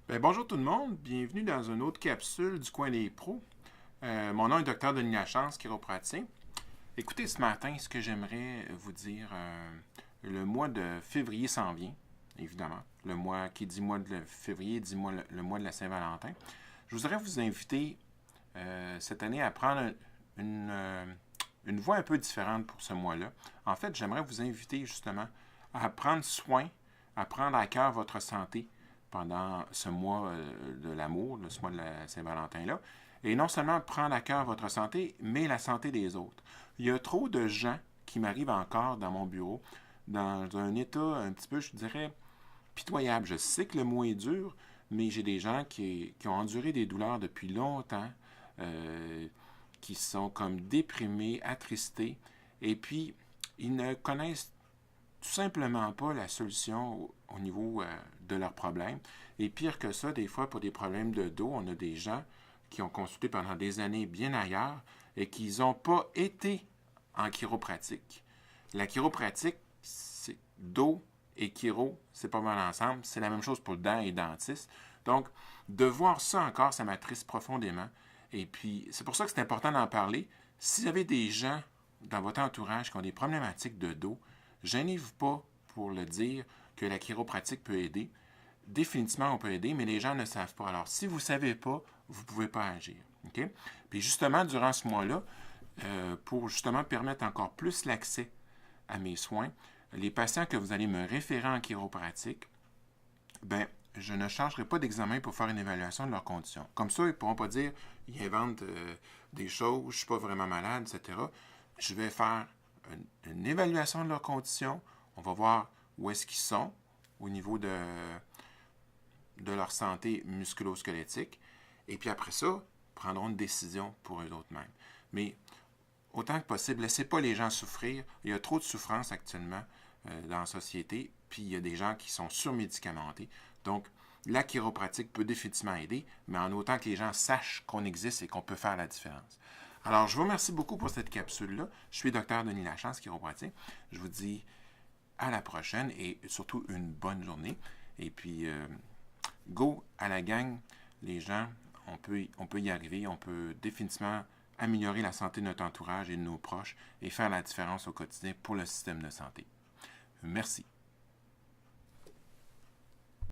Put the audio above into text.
Bonjour tout le monde, bienvenue dans une autre capsule du coin des pros. Mon nom est Dr Denis Lachance, chiropraticien. Écoutez, ce matin, ce que j'aimerais vous dire, le mois de février s'en vient, évidemment. Le mois qui dit mois de février dit le mois de la Saint-Valentin. Je voudrais vous inviter cette année à prendre une voie un peu différente pour ce mois-là. En fait, j'aimerais vous inviter justement à prendre soin, à prendre à cœur votre santé pendant ce mois de l'amour, ce mois de la Saint-Valentin-là. Et non seulement prendre à cœur votre santé, mais la santé des autres. Il y a trop de gens qui m'arrivent encore dans mon bureau dans un état un petit peu, je dirais, pitoyable. Je sais que le mot est dur, mais j'ai des gens qui ont enduré des douleurs depuis longtemps, qui sont comme déprimés, attristés, et puis ils ne connaissent tout simplement pas la solution au niveau de leurs problèmes. Et pire que ça, des fois, pour des problèmes de dos, on a des gens qui ont consulté pendant des années bien ailleurs et qui n'ont pas été en chiropratique. La chiropratique, c'est dos et chiro, c'est pas mal ensemble. C'est la même chose pour le dent et dentiste. Donc, de voir ça encore, ça m'attriste profondément. Et puis, c'est pour ça que c'est important d'en parler. Si vous avez des gens dans votre entourage qui ont des problématiques de dos, gênez-vous pas pour le dire que la chiropratique peut aider. Définitivement, on peut aider, mais les gens ne savent pas. Alors, si vous ne savez pas, vous ne pouvez pas agir. Okay? Puis justement, durant ce mois-là, pour justement permettre encore plus l'accès à mes soins, les patients que vous allez me référer en chiropratique, ben, je ne chargerai pas d'examen pour faire une évaluation de leurs conditions. Comme ça, ils ne pourront pas dire, ils inventent des choses, je ne suis pas vraiment malade, etc. Je vais faire une évaluation de leurs conditions. On va voir où est-ce qu'ils sont au niveau de leur santé musculo-squelettique. Et puis après ça, prendront une décision pour eux autres mêmes. Mais autant que possible, laissez pas les gens souffrir. Il y a trop de souffrance actuellement dans la société, puis il y a des gens qui sont surmédicamentés. Donc, la chiropratique peut définitivement aider, mais en autant que les gens sachent qu'on existe et qu'on peut faire la différence. Alors, je vous remercie beaucoup pour cette capsule-là. Je suis Dr Denis Lachance, chiropraticien. Je vous dis à la prochaine et surtout une bonne journée. Et puis, go à la gang, les gens, on peut y arriver, on peut définitivement améliorer la santé de notre entourage et de nos proches et faire la différence au quotidien pour le système de santé. Merci.